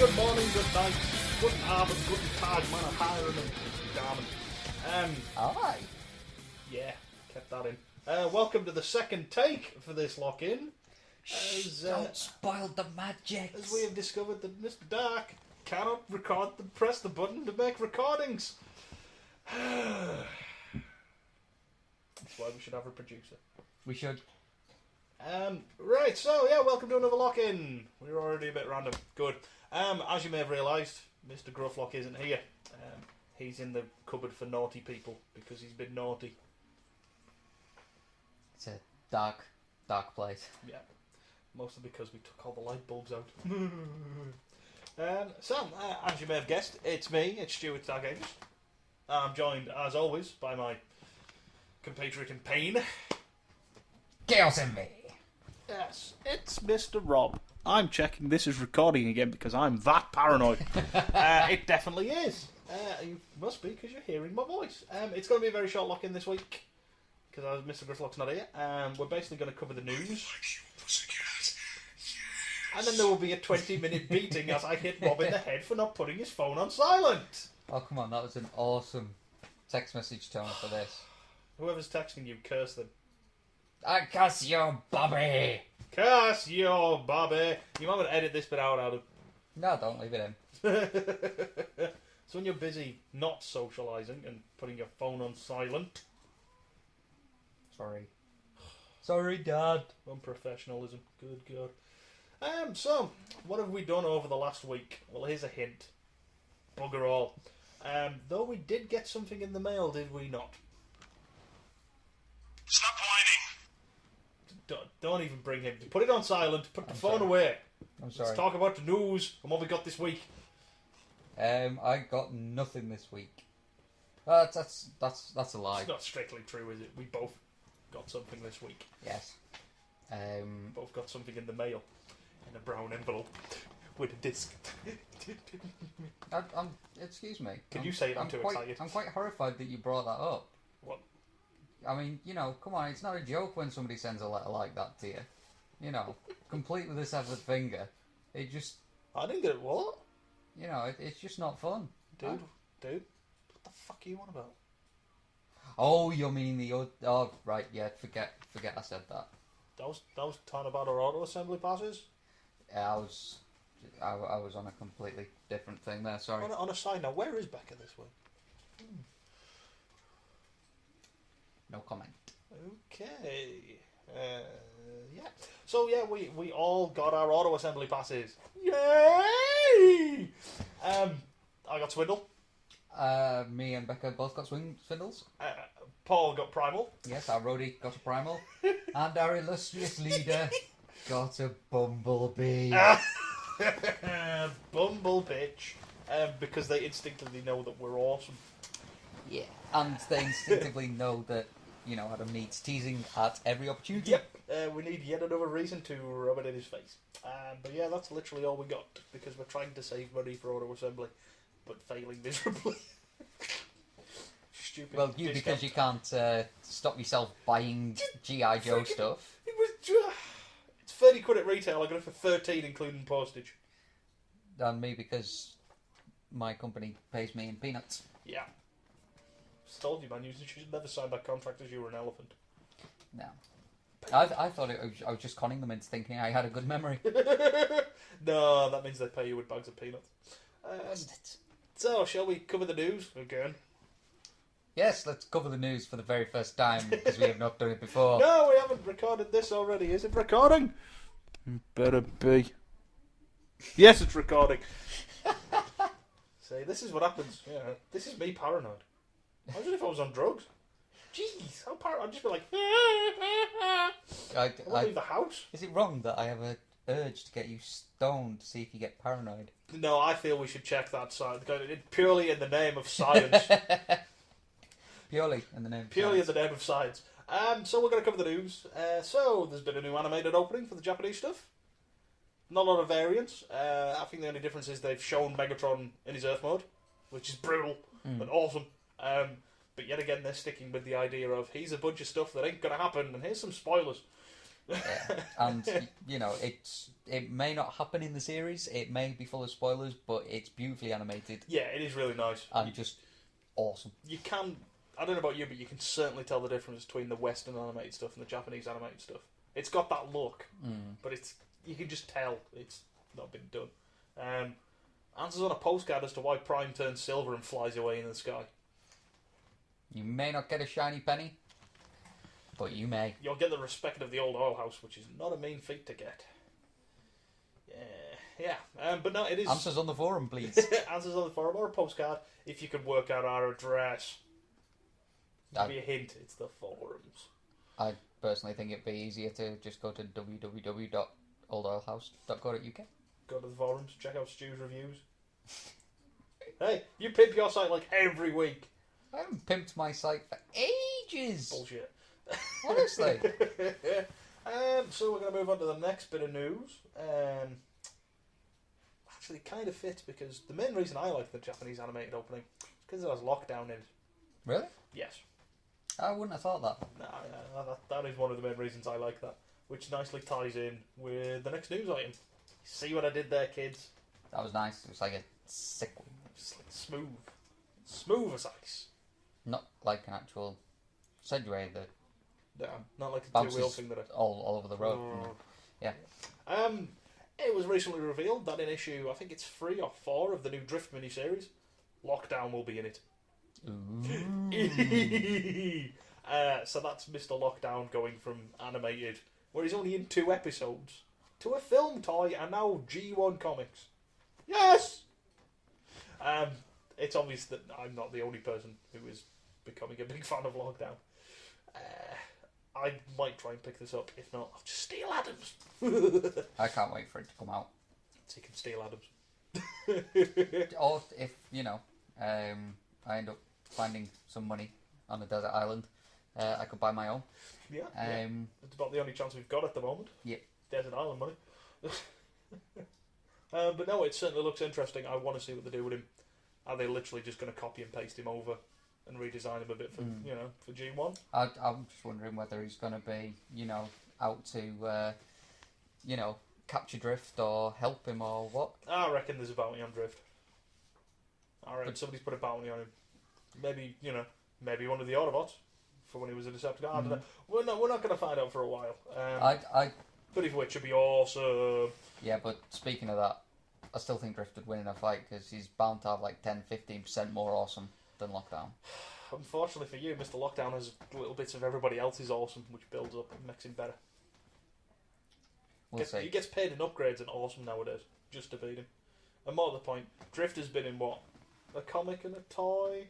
good morning, good night, good Abend, good Tag, meine Herren and Damen. Aye. Yeah, kept that in. Welcome to the second take for this lock-in. Don't spoil the magic. As we have discovered that Mr. Dark cannot press the button to make recordings. That's why we should have a producer. We should. Right, so yeah, welcome to another lock-in. We're already a bit random. Good. As you may have realised, Mr. Grufflock isn't here. He's in the cupboard for naughty people because he's been naughty. It's a dark place. Yeah, mostly because we took all the light bulbs out. So, as you may have guessed, it's me, it's Stuart Stargazers. I'm joined, as always, by my compatriot in pain. Chaos in me. Yes, it's Mr. Rob. I'm checking this is recording again because I'm that paranoid. It definitely is. You must be because you're hearing my voice. It's going to be a very short lock-in this week because Mr. Grufflock's not here. We're basically going to cover the news. And then there will be a 20-minute beating as I hit Rob in the head for not putting his phone on silent. Oh, come on, that was an awesome text message tone for this. Whoever's texting you, curse them. I curse you, Bobby! Curse you, Bobby! You might want to edit this bit out, Adam. No, don't leave it in. So when you're busy not socialising and putting your phone on silent... Sorry, Dad. Unprofessionalism. Good God. So, what have we done over the last week? Well, here's a hint. Bugger all. Though we did get something in the mail, did we not? Stop whining! Don't even bring him. Put it on silent. Put the phone sorry. away. I'm sorry. Let's talk about the news and what we got this week. I got nothing this week. That's a lie. It's not strictly true, is it? We both got something this week. Yes. Both got something in the mail. In a brown envelope. With a disc. Excuse me. Can you say it? I'm too excited. I'm quite horrified that you brought that up. What? I mean, come on, it's not a joke when somebody sends a letter like that to you. Complete with a severed finger. It just... I didn't get it. What? It's just not fun. Dude, what the fuck are you on about? Oh, you mean the... Oh, right, yeah, forget I said that. That was talking about our auto assembly passes? Yeah, I was on a completely different thing there, sorry. On a side note, where is Becca this week? No comment. Okay. Yeah. So yeah, we all got our auto assembly passes. Yay! I got Swindle. Me and Becca both got spindles. Paul got Primal. Yes, our roadie got a primal. And our illustrious leader got a bumblebee. Bumble bitch. Because they instinctively know that we're awesome. Yeah. And they instinctively know that, Adam needs teasing at every opportunity. Yep. We need yet another reason to rub it in his face. But yeah, that's literally all we got. Because we're trying to save money for auto assembly. But failing miserably. Stupid. Well, because you can't stop yourself buying G.I. Joe stuff. It was it's 30 quid at retail. I got it for 13 including postage. And me because my company pays me in peanuts. Yeah. Told you, man. You should never sign that contract as you were an elephant. No. I thought I was just conning them into thinking I had a good memory. No, that means they pay you with bags of peanuts. So, shall we cover the news again? Yes, let's cover the news for the very first time because we have not done it before. No, we haven't recorded this already. Is it recording? Better be. Yes, it's recording. See, this is what happens. Yeah, this is me paranoid. Imagine if I was on drugs. Jeez, how paranoid. I'd just be like, I won't leave the house. Is it wrong that I have a urge to get you stoned to see if you get paranoid? No, I feel we should check that side. Purely in the name of science. Purely in the name of science. So we're going to cover the news. So there's been a new animated opening for the Japanese stuff. Not a lot of variants. I think the only difference is they've shown Megatron in his Earth mode, which is brutal and awesome. But yet again, they're sticking with the idea of here's a bunch of stuff that ain't going to happen, and here's some spoilers. Yeah. And it may not happen in the series. It may be full of spoilers, but it's beautifully animated Yeah, it is really nice. and just awesome. You can, I don't know about you, but you can certainly tell the difference between the Western animated stuff and the Japanese animated stuff. It's got that look, but you can just tell it's not been done. Answers on a postcard as to why Prime turns silver and flies away in the sky. You may not get a shiny penny, but you may. You'll get the respect of the old oil house, which is not a mean feat to get. Yeah. But no, it is... Answers on the forum, please. Answers on the forum or a postcard, if you could work out our address. Give me a hint, it's the forums. I personally think it'd be easier to just go to www.oldoilhouse.co.uk. Go to the forums, check out Stu's reviews. Hey, you pimp your site like every week. I haven't pimped my site for ages. Bullshit. Honestly. So we're going to move on to the next bit of news. Actually, it kind of fits because the main reason I like the Japanese animated opening is because it has lockdown in it. Really? Yes. I wouldn't have thought that. No, that is one of the main reasons I like that, which nicely ties in with the next news item. See what I did there, kids? That was nice. It was like a sickle. Just like smooth as ice. Not like an actual Segway that No, not like a bounces two-wheel thing that I... all over the road. Yeah. It was recently revealed that in issue, I think it's 3 or 4 of the new Drift miniseries, Lockdown will be in it. So that's Mr. Lockdown going from animated, where he's only in 2 episodes, to a film toy and now G1 Comics. Yes! It's obvious that I'm not the only person who is becoming a big fan of Lockdown. I might try and pick this up. If not, I'll just steal Adams. I can't wait for it to come out. So you can steal Adams. Or if, I end up finding some money on a desert island, I could buy my own. Yeah. It's about the only chance we've got at the moment. Yeah. Desert island money. But no, it certainly looks interesting. I want to see what they do with him. Are they literally just going to copy and paste him over and redesign him a bit for for G1? I'm just wondering whether he's going to be out to capture Drift or help him or what. I reckon there's a bounty on Drift. I reckon somebody's put a bounty on him. Maybe maybe one of the Autobots for when he was a Decepticon. I don't know. We're not going to find out for a while. But if which would be awesome. Yeah, but speaking of that, I still think Drift would win in a fight because he's bound to have like 10-15% more awesome than Lockdown. Unfortunately for you, Mr. Lockdown has little bits of everybody else's awesome, which builds up and makes him better. We'll see. He gets paid in upgrades and awesome nowadays, just to beat him. And more to the point, Drift has been in what? A comic and a toy?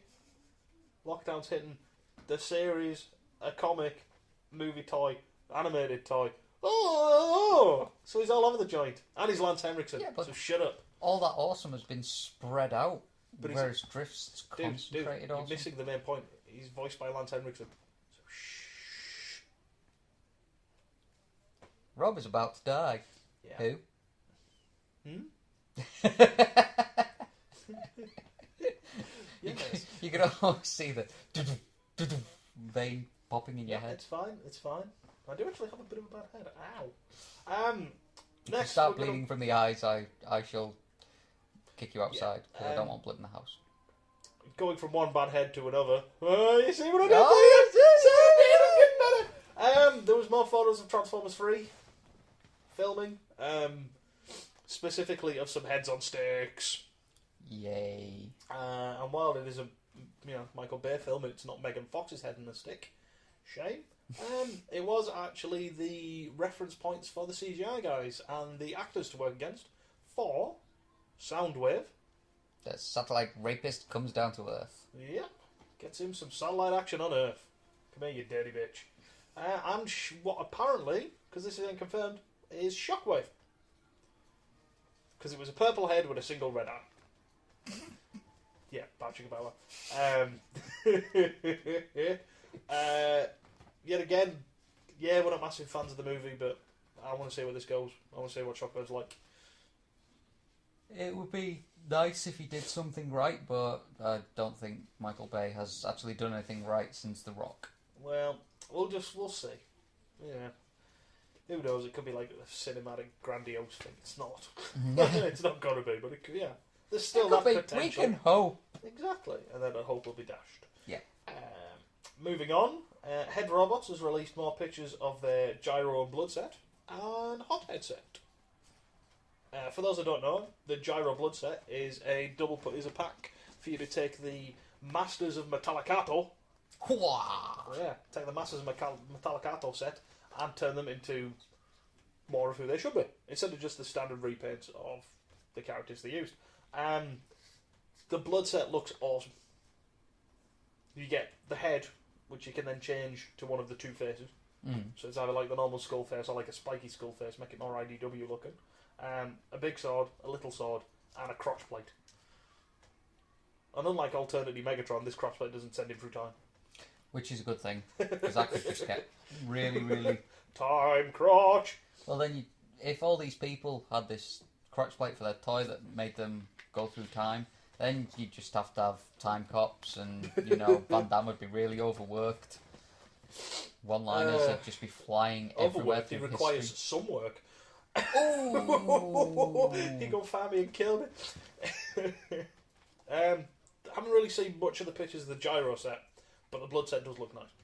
Lockdown's hitting the series, a comic, movie toy, animated toy. Oh! So he's all over the joint. And he's Lance Henriksen, so shut up. All that awesome has been spread out, whereas Drift's Dude, concentrated you're awesome. missing the main point. He's voiced by Lance Henriksen. So shh. Rob is about to die. Yeah. Who? Yes. You can almost see the vein popping in your head. It's fine. I do actually have a bit of a bad head. Ow. If you start bleeding from the eyes, I shall kick you outside because I don't want blood in the house. Going from one bad head to another. You see what I did? Oh, yes. There was more photos of Transformers 3 filming. Specifically of some heads on sticks. Yay. And while it is a Michael Bay film, it's not Megan Fox's head on a stick. Shame. It was actually the reference points for the CGI guys and the actors to work against for Soundwave. The satellite rapist comes down to Earth. Yep. Gets him some satellite action on Earth. Come here, you dirty bitch. And what apparently, because this isn't confirmed, is Shockwave. Because it was a purple head with a single red eye. Yeah, vouching about that. Yet again, we're not massive fans of the movie, but I want to see where this goes. I want to see what Shockwave's like. It would be nice if he did something right, but I don't think Michael Bay has actually done anything right since The Rock. Well, we'll see. Yeah. Who knows? It could be like a cinematic, grandiose thing. It's not. It's not gonna be, but it could, yeah. There's still that potential. We can hope. Exactly, and then I hope will be dashed. Yeah. Moving on, Head Robots has released more pictures of their Gyro and Blood set and Hothead set. For those who don't know, the Gyro Blood set is a pack for you to take the Masters of Metallicato. Yeah, take the Masters of Metallicato set and turn them into more of who they should be, instead of just the standard repaints of the characters they used. The Blood set looks awesome. You get the head, which you can then change to one of the two faces. So it's either like the normal skull face or like a spiky skull face, make it more IDW looking. A big sword, a little sword, and a crotch plate. And unlike Alternity Megatron, this crotch plate doesn't send him through time. Which is a good thing, because that could just get really, really... Time crotch! Well then, if all these people had this crotch plate for their toy that made them go through time, then you'd just have to have time cops and, Van Damme would be really overworked. One-liners would just be flying everywhere overworked, through he requires history. some work. Oh! He got Fammy and killed me. Haven't really seen much of the pictures of the Gyro set, but the Blood set does look nice.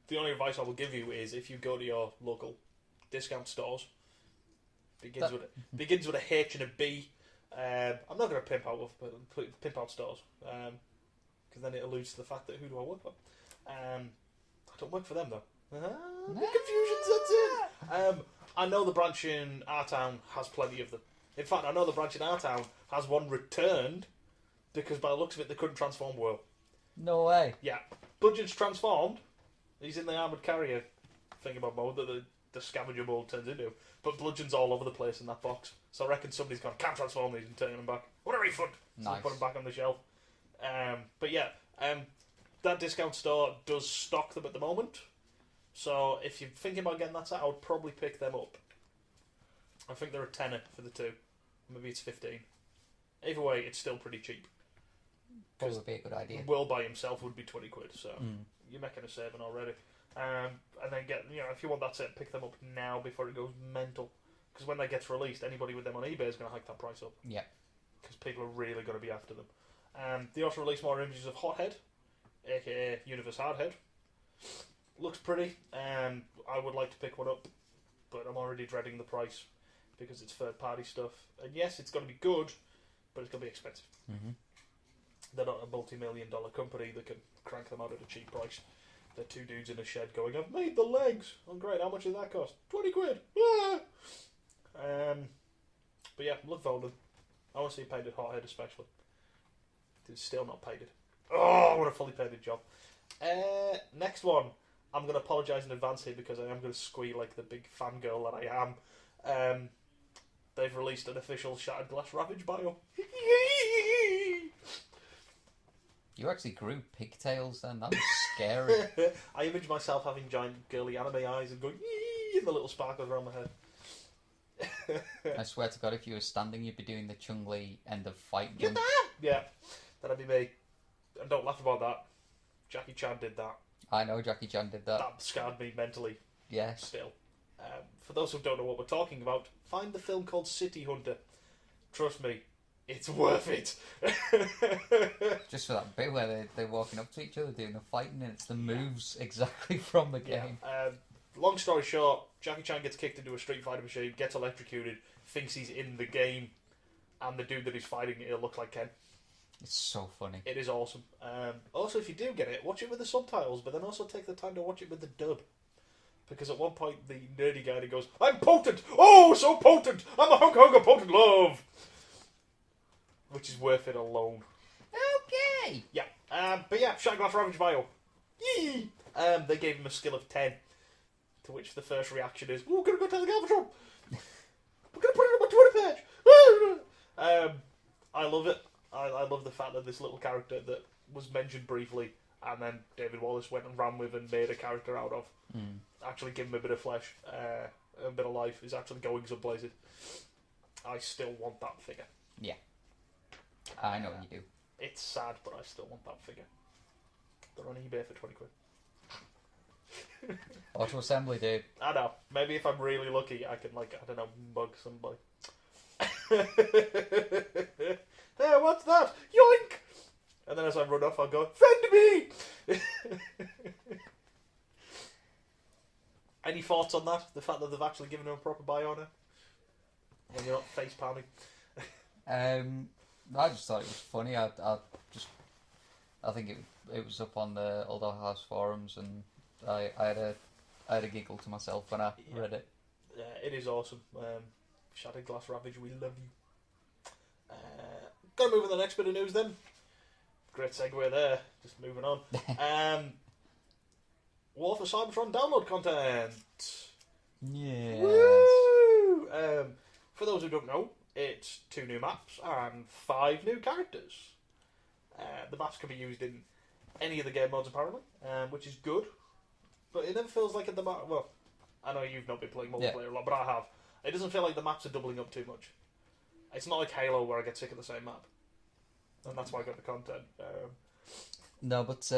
The only advice I will give you is if you go to your local discount stores, begins with a H and a B. I'm not going to pimp out stores, because then it alludes to the fact that who do I work for? I don't work for them though. The confusion sets in. I know the branch in our town has plenty of them. In fact, I know the branch in our town has one returned because by the looks of it, they couldn't transform well. No way. Yeah, Bludgeon's transformed. He's in the armoured carrier thingamabob mode that the scavenger mode turns into. But Bludgeon's all over the place in that box. So I reckon somebody's gone, can't transform these and turn them back. What a refund! So Nice. put them back on the shelf. But yeah, that discount store does stock them at the moment. So if you're thinking about getting that set, I would probably pick them up. I think they're a tenner for the two. Maybe it's 15. Either way, it's still pretty cheap. Probably would be a good idea. Will by himself would be 20 quid, so you're making a saving already. And then if you want that set, pick them up now before it goes mental. Because when that gets released, anybody with them on eBay is going to hike that price up. Yeah. Because people are really going to be after them. They also released more images of Hothead, aka Universe Hardhead. Looks pretty. I would like to pick one up, but I'm already dreading the price because it's third-party stuff. And yes, it's going to be good, but it's going to be expensive. Mm-hmm. They're not a multi-million-dollar company that can crank them out at a cheap price. They're two dudes in a shed going, I've made the legs. Oh, great. How much did that cost? 20 quid. Ah! But yeah, look forward to them. I want to see a painted Hothead especially. It's still not painted. Oh, I want a fully painted job. Next one. I'm going to apologise in advance here because I am going to squeal like the big fangirl that I am. They've released an official Shattered Glass Ravage bio. You actually grew pigtails then? That was scary. I image myself having giant girly anime eyes and going yee, and the little sparkles around my head. I swear to God, if you were standing, you'd be doing the Chung-Li end of fight jump. Yeah, that'd be me. And don't laugh about that. Jackie Chan did that. I know Jackie Chan did that. That scarred me mentally. Yes. Still. For those who don't know what we're talking about, find the film called City Hunter. Trust me, it's worth it. Just for that bit where they're walking up to each other doing the fighting, and it's the moves exactly from the game. Long story short, Jackie Chan gets kicked into a Street Fighter machine, gets electrocuted, thinks he's in the game, and the dude that he's fighting, it'll look like Ken. It's so funny. It is awesome. Also, if you do get it, watch it with the subtitles, but then also take the time to watch it with the dub. Because at one point, the nerdy guy that goes, I'm potent! Oh, so potent! I'm a hunk of potent love! Which is worth it alone. Okay! Yeah. But yeah, Shattered Glass Ravage bio. Yee! They gave him a skill of 10. To which the first reaction is, we're going to go tell the Galvatron! We're going to put it on my Twitter page! I love it. I love the fact that this little character that was mentioned briefly and then David Wallace went and ran with and made a character out of, actually give him a bit of flesh, a bit of life, is actually going someplaces. I still want that figure. Yeah. I know you do. It's sad, but I still want that figure. They're on eBay for 20 quid. Auto assembly, dude. I know. Maybe if I'm really lucky, I can, like, I don't know, mug somebody. There, what's that? Yoink! And then as I run off, I'll go, friend me! Any thoughts on that? The fact that they've actually given him a proper bio now? And you're not face palming? I just thought it was funny. I think it was up on the Old House forums, and I had a giggle to myself when I read it. Yeah, it is awesome. Shattered Glass Ravage, we love you. Gonna move on to the next bit of news then. Great segue there. Just moving on. War for Cybertron download content. Yeah. Woo! For those who don't know, it's 2 new maps and 5 new characters. The maps can be used in any of the game modes apparently, which is good. But it never feels like at the map. Well, I know you've not been playing multiplayer a lot, but I have. It doesn't feel like the maps are doubling up too much. It's not like Halo where I get sick of the same map, and that's why I got the content. No, but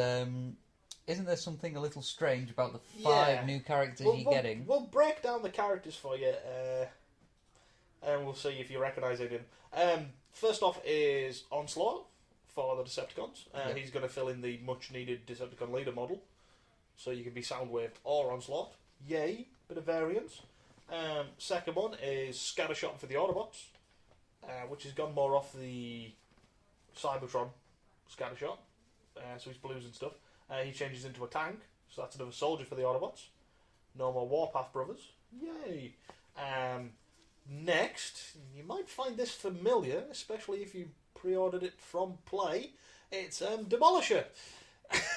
isn't there something a little strange about the 5 new characters you're getting? We'll break down the characters for you, and we'll see if you recognise any of them. First off is Onslaught for the Decepticons. He's going to fill in the much-needed Decepticon leader model, so you can be Soundwave or Onslaught. Yay, bit of variance. Second one is Scattershot for the Autobots, which has gone more off the Cybertron Scattershot, so he's blues and stuff. He changes into a tank, so that's another soldier for the Autobots. No more Warpath brothers. Yay! Next, you might find this familiar, especially if you pre-ordered it from Play. It's Demolisher,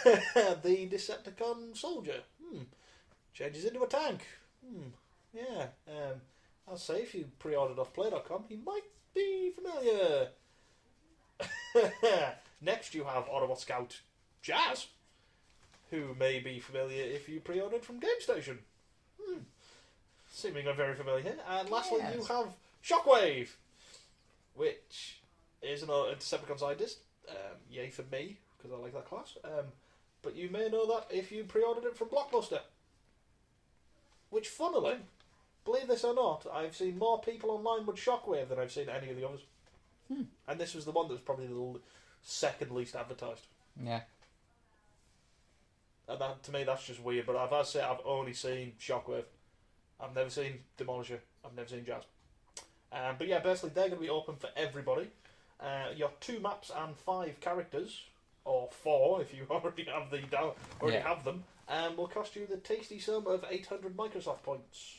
the Decepticon soldier. Changes into a tank. Yeah. I'll say if you pre-ordered off Play.com, he might be familiar. Next, you have Autobot Scout Jazz, who may be familiar if you pre-ordered from GameStation. Seemingly very familiar here. And lastly, you have Shockwave, which is a Decepticon scientist. Yay for me, because I like that class. But you may know that if you pre-ordered it from Blockbuster. Which, funnily, believe this or not, I've seen more people online with Shockwave than I've seen any of the others. And this was the one that was probably the second least advertised. Yeah. And that, to me, that's just weird. But I've only seen Shockwave. I've never seen Demolisher. I've never seen Jazz. But yeah, basically they're going to be open for everybody. Your 2 maps and 5 characters, or 4 if you already have them, will cost you the tasty sum of 800 Microsoft points.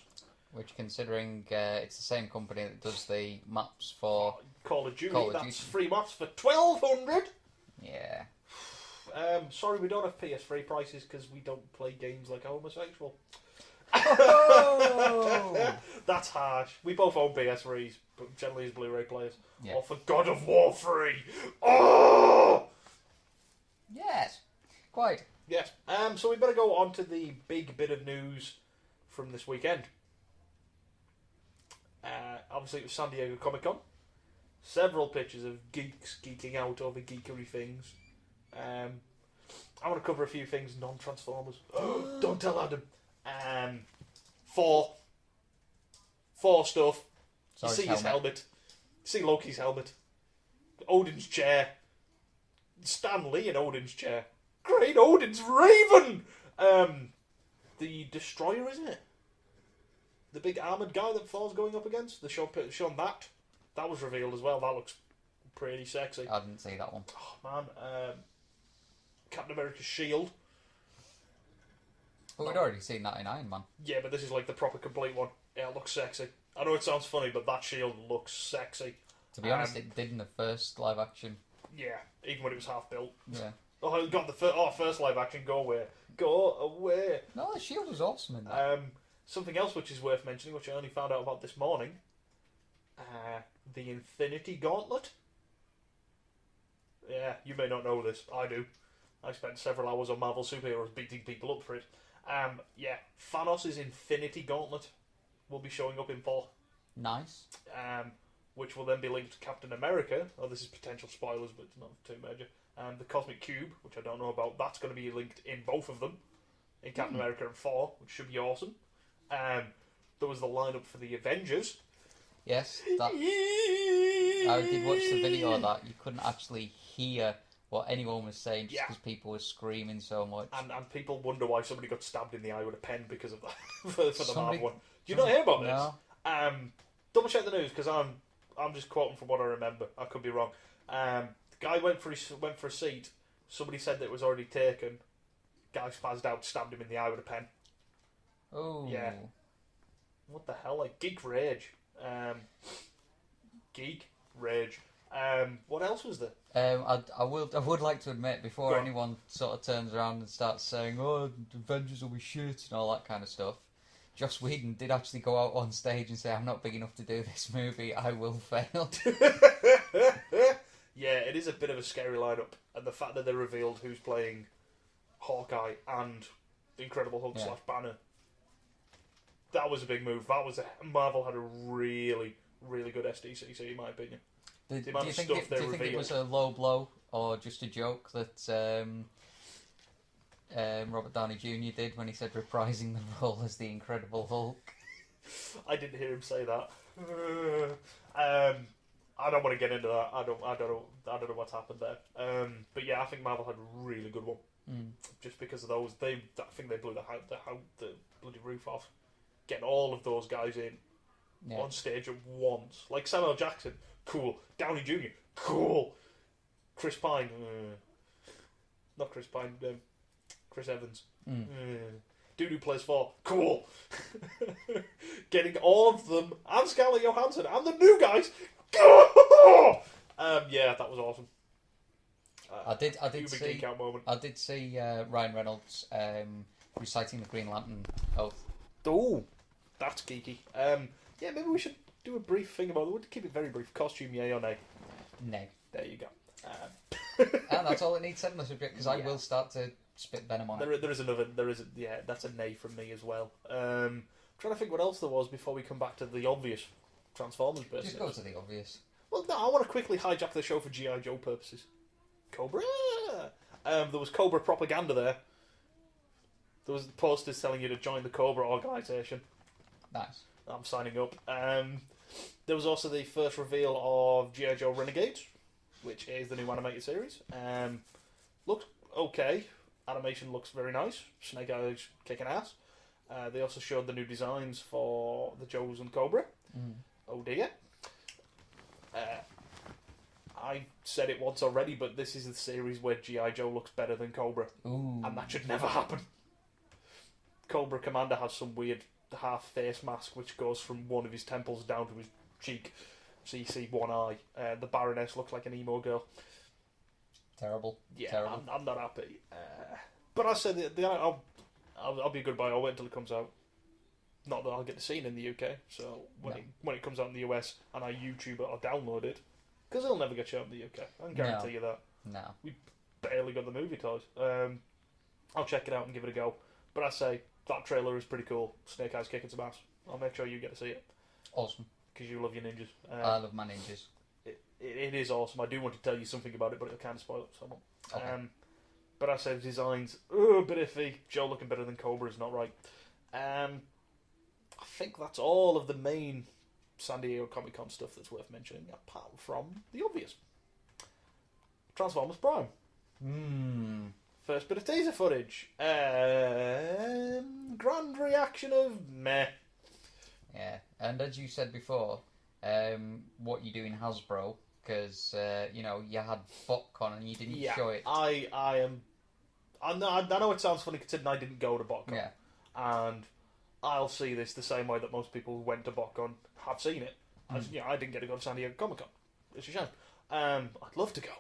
Which, considering it's the same company that does the maps for Call of Duty, that's free maps for 1,200. Yeah. Sorry, we don't have PS3 prices because we don't play games like a homosexual. Oh! That's harsh. We both own PS3s, but generally as Blu-ray players. Yeah. Oh, for God of War 3! Oh! Yes, quite. Yes. So we better go on to the big bit of news from this weekend. Obviously, it was San Diego Comic-Con. Several pictures of geeks geeking out over geekery things. I want to cover a few things non-Transformers. Don't tell Adam. Thor stuff. Sorry, you see his helmet. You see Loki's helmet. Odin's chair. Stan Lee in Odin's chair. Great Odin's Raven! The Destroyer, isn't it? The big armoured guy that Thor's going up against. They shown that. That was revealed as well. That looks pretty sexy. I didn't see that one. Oh, man. Captain America's shield. But we'd already seen that in Iron Man. Yeah, but this is like the proper complete one. Yeah, it looks sexy. I know it sounds funny, but that shield looks sexy. To be honest, it did in the first live action. Yeah, even when it was half built. Yeah. Oh, God, first live action, go away. Go away. No, the shield was awesome in that. Something else which is worth mentioning, which I only found out about this morning. The Infinity Gauntlet. Yeah, you may not know this. I do. I spent several hours on Marvel Superheroes beating people up for it. Yeah, Thanos' Infinity Gauntlet will be showing up in fall. Nice. Which will then be linked to Captain America. Oh, this is potential spoilers, but it's not too major. The Cosmic Cube, which I don't know about, that's going to be linked in both of them. in Captain America and Thor, which should be awesome. There was the lineup for the Avengers. Yes, that. I did watch the video of that. You couldn't actually hear what anyone was saying just because people were screaming so much. And people wonder why somebody got stabbed in the eye with a pen because of that for the Marvel one. Do you not hear about this? Double check the news because I'm just quoting from what I remember. I could be wrong. The guy went for a seat. Somebody said that it was already taken. Guy spazzed out, stabbed him in the eye with a pen. Oh. Yeah. What the hell? Like geek rage. Geek rage. What else was there? I would like to admit before anyone sort of turns around and starts saying, "Oh, the Avengers will be shit" and all that kind of stuff. Joss Whedon did actually go out on stage and say, "I'm not big enough to do this movie. I will fail." Yeah, it is a bit of a scary lineup, and the fact that they revealed who's playing Hawkeye and the Incredible Hulk / Banner. That was a big move. Marvel had a really, really good SDCC, in my opinion. Do you think it was a low blow or just a joke that Robert Downey Jr. did when he said reprising the role as the Incredible Hulk? I didn't hear him say that. I don't want to get into that. I don't know what's happened there. But yeah, I think Marvel had a really good one. Just because of those, I think they blew the bloody roof off. Getting all of those guys in on stage at once. Like Samuel Jackson, cool. Downey Jr., cool. Chris Pine, not Chris Pine, Chris Evans. Dude who plays Thor, cool. Getting all of them, and Scarlett Johansson, and the new guys, yeah, that was awesome. I did see Ryan Reynolds reciting the Green Lantern oath. Oh, that's geeky. Yeah, maybe we should do a brief thing about it. We'll keep it very brief. Costume, yay or nay? Nay. There you go. And that's all it needs said on the subject, because I will start to spit venom on it. That's a nay from me as well. Trying to think what else there was before we come back to the obvious Transformers business. Just go to the obvious. Well, no, I want to quickly hijack the show for G.I. Joe purposes. Cobra! There was Cobra propaganda there. There was posters telling you to join the Cobra organisation. Nice. I'm signing up. There was also the first reveal of G.I. Joe Renegades, which is the new animated series. Looks okay. Animation looks very nice. Snake Eyes kicking ass. They also showed the new designs for the Joes and Cobra. Oh dear. I said it once already, but this is the series where G.I. Joe looks better than Cobra. Ooh. And that should never happen. Cobra Commander has some weird half face mask which goes from one of his temples down to his cheek, so you see one eye. The Baroness looks like an emo girl. Terrible. Yeah, Terrible. I'm not happy. But I said I'll be a good boy. I'll wait until it comes out. Not that I'll get to see it in the UK. So when it comes out in the US and I YouTube it or download it, because it'll never get shown in the UK. I can guarantee you that. No. We barely got the movie toys. I'll check it out and give it a go. But I say that trailer is pretty cool. Snake Eyes kicking some ass. I'll make sure you get to see it. Awesome. Because you love your ninjas. I love my ninjas. It is awesome. I do want to tell you something about it, but it'll kind of spoil it for someone. Okay. But I say designs, a bit iffy. Joe looking better than Cobra is not right. I think that's all of the main San Diego Comic Con stuff that's worth mentioning, apart from the obvious. Transformers Prime. First bit of teaser footage. Grand reaction of meh. Yeah, and as you said before, what you do in Hasbro, because you had BotCon and you didn't show it. I know it sounds funny considering I didn't go to BotCon. Yeah. And I'll see this the same way that most people who went to BotCon have seen it. I didn't get to go to San Diego Comic Con. It's a shame. I'd love to go.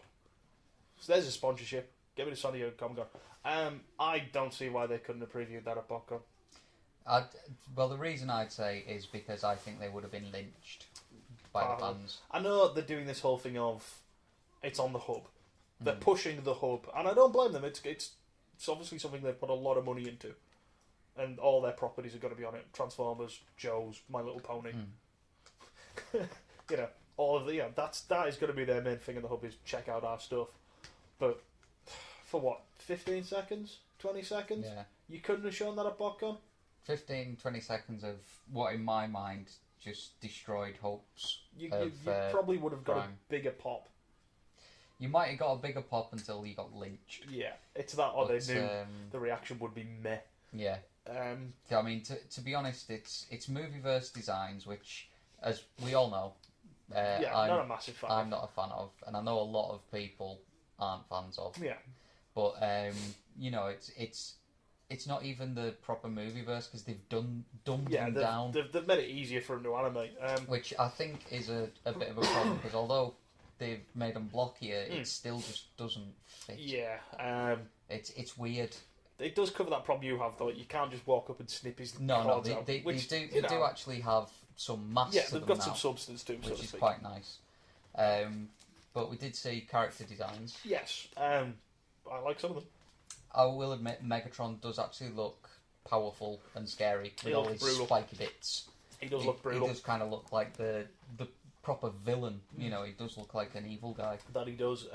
So there's a sponsorship. Get me to San Diego Comic Con. I don't see why they couldn't have previewed that at BotCon. Well, the reason I'd say is because I think they would have been lynched by the fans. I know they're doing this whole thing of it's on the hub. They're pushing the hub, and I don't blame them. It's obviously something they've put a lot of money into, and all their properties are going to be on it. Transformers, Joe's, My Little Pony. All of that is going to be their main thing in the hub is check out our stuff. But For what? 15 seconds? 20 seconds? Yeah. You couldn't have shown that at BotCon? 15, 20 seconds of what, in my mind, just destroyed hopes. You of probably would have got crime. a bigger pop. You might have got a bigger pop until you got lynched. Yeah, it's that, or But, they knew the reaction would be meh. Yeah. I mean, to be honest, it's Movieverse designs, which, as we all know, I'm not a massive fan. I'm not a fan of, and I know a lot of people aren't fans of. Yeah. But you know, it's not even the proper Movieverse because they've dumbed them down. They've made it easier for them to animate. Which I think is a bit of a problem because although they've made them blockier, it still just doesn't fit. Yeah. It's weird. It does cover that problem you have, though. You can't just walk up and snip his No, cards out. they Which, do actually have some mass. Yeah, to they've them got now, some substance to them, so which to is speak. quite nice. But we did see character designs. Yes. I like some of them. I will admit, Megatron does actually look powerful and scary with all his brutal. spiky bits. He does look brutal. He does kind of look like the proper villain. You know, he does look like an evil guy. That he does.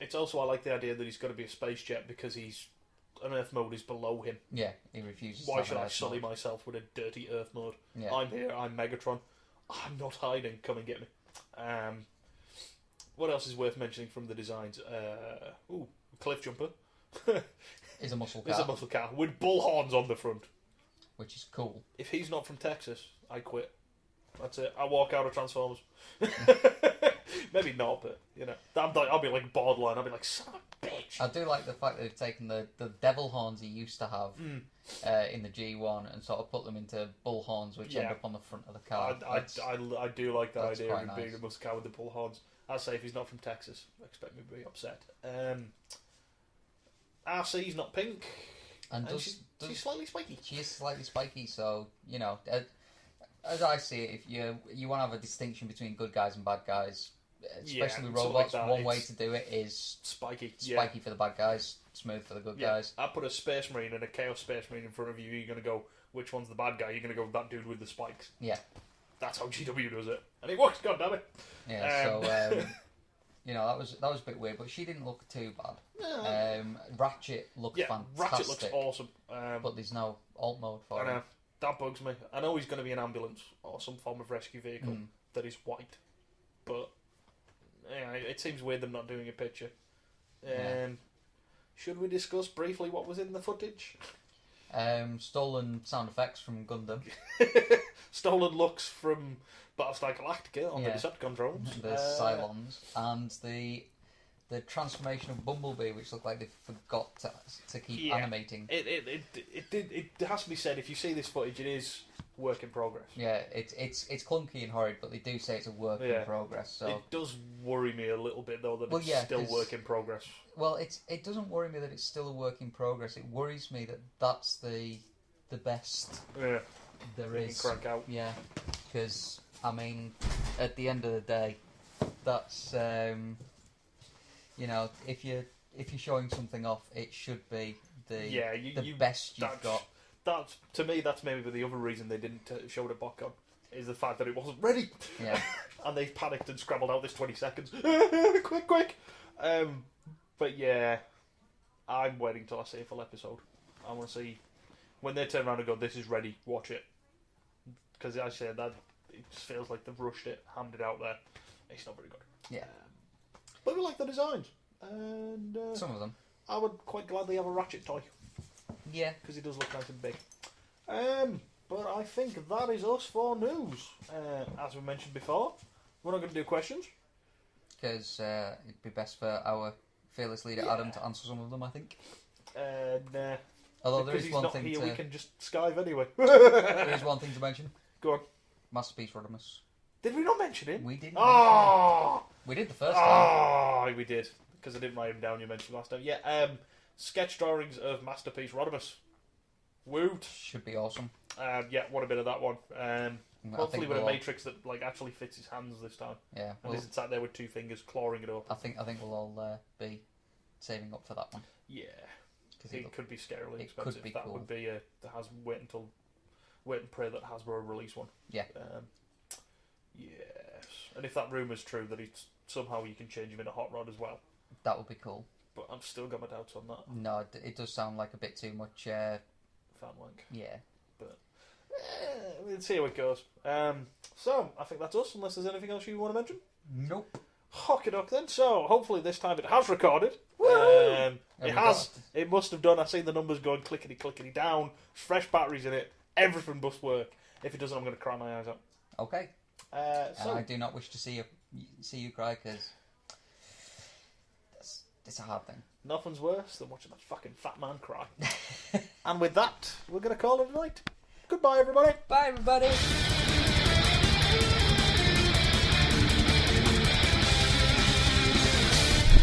It's also, I like the idea that he's got to be a space jet because he's an Earth mode is below him. Yeah, he refuses. Why to have should an I Earth sully mode. myself with a dirty Earth mode? Yeah. I'm here. I'm Megatron. I'm not hiding. Come and get me. What else is worth mentioning from the designs? Cliff jumper. Is a muscle car, It's a muscle car with bull horns on the front. which is cool. If he's not from Texas, I quit. That's it. I walk out of Transformers. Maybe not, but you know, I'll be like borderline. I'll be like, son of a bitch. I do like the fact that they've taken the devil horns he used to have in the G1 and sort of put them into bull horns, which end up on the front of the car. I do like that that's idea of quite him being nice. a muscle car with the bull horns. I'll say if he's not from Texas, I expect me to be upset. RC's not pink, and she's slightly spiky. She is slightly spiky, so you know, as I see it, if you want to have a distinction between good guys and bad guys, especially with something robots, like that, one way it's to do it is spiky. spiky for the bad guys, smooth for the good guys. I put a Space Marine and a Chaos Space Marine in front of you. You're going to go, which one's the bad guy? You're going to go, that dude with the spikes. Yeah. That's how GW does it. And it works, goddammit. Yeah, so, you know, that was a bit weird, but she didn't look too bad. Ratchet looked fantastic. Ratchet looks awesome. But there's no alt mode for I know. him. That bugs me. I know he's going to be an ambulance or some form of rescue vehicle that is white. But yeah, it seems weird them not doing a picture. Should we discuss briefly what was in the footage? Stolen sound effects from Gundam. Stolen looks from Battlestar Galactica on the Decepticon drones. The Cylons. And the transformation of Bumblebee, which looked like they forgot to keep animating. It has to be said, if you see this footage, it is work in progress. Yeah, it's clunky and horrid, but they do say it's a work in progress. So it does worry me a little bit though that it's still work in progress. Well, it doesn't worry me that it's still a work in progress. It worries me that that's the best there is. Crank out. Yeah, because I mean, at the end of the day, that's you know, if you're showing something off, it should be the best you've got. That's, to me, that's maybe the other reason they didn't show it at BotCon, is the fact that it wasn't ready. Yeah. And they panicked and scrambled out this 20 seconds. quick! But yeah, I'm waiting till I see a full episode. I want to see, when they turn around and go, this is ready, watch it. Because as I said, that it just feels like they've rushed it, hammed it out there. It's not very good. Yeah. But we like the designs. And some of them. I would quite gladly have a Ratchet toy. Yeah. Because he does look nice and big. But I think that is us for news. As we mentioned before, we're not going to do questions. Because it'd be best for our fearless leader Adam to answer some of them, I think. Although there is one thing here, we can just skive anyway. There is one thing to mention. Go on. Masterpiece Rodimus. Did we not mention him? We didn't. Oh! We did the first time. Oh, we did. Because I didn't write him down, you mentioned last time. Yeah, sketch drawings of Masterpiece Rodimus. Woot. Should be awesome. Yeah, what a bit of that one. Hopefully with a we'll matrix that like actually fits his hands this time. Yeah. And isn't sat there with two fingers clawing it up. I think we'll all be saving up for that one. Yeah. Because it could be scarily expensive. Could be that cool. would be wait and pray that Hasbro release one. Yeah. Yes. And if that rumour's true that it's somehow you can change him in a hot rod as well. That would be cool. but I've still got my doubts on that. No, it does sound like a bit too much. Fan wank. Yeah. But we'll see how it goes. So I think that's us. Unless there's anything else you want to mention. Nope. Hock then. So hopefully this time it has recorded. It has. It must have done. I've seen the numbers going clickety clickety down. Fresh batteries in it. Everything must work. If it doesn't, I'm going to cry my eyes out. Okay. So and I do not wish to see you cry because it's a hard thing. Nothing's worse than watching that fucking fat man cry. And with that, we're going to call it a night. Goodbye, everybody. Bye, everybody.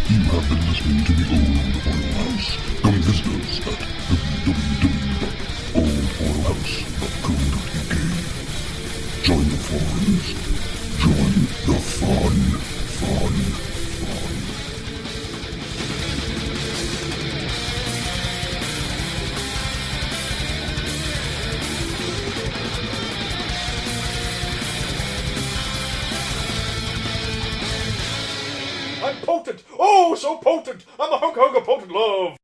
You have been listening to the Old Oil House. Come visit us at www.oldoilhouse.co.uk. Join the forums. Join the fun. I'm potent! Oh, so potent! I'm a hunk of potent love!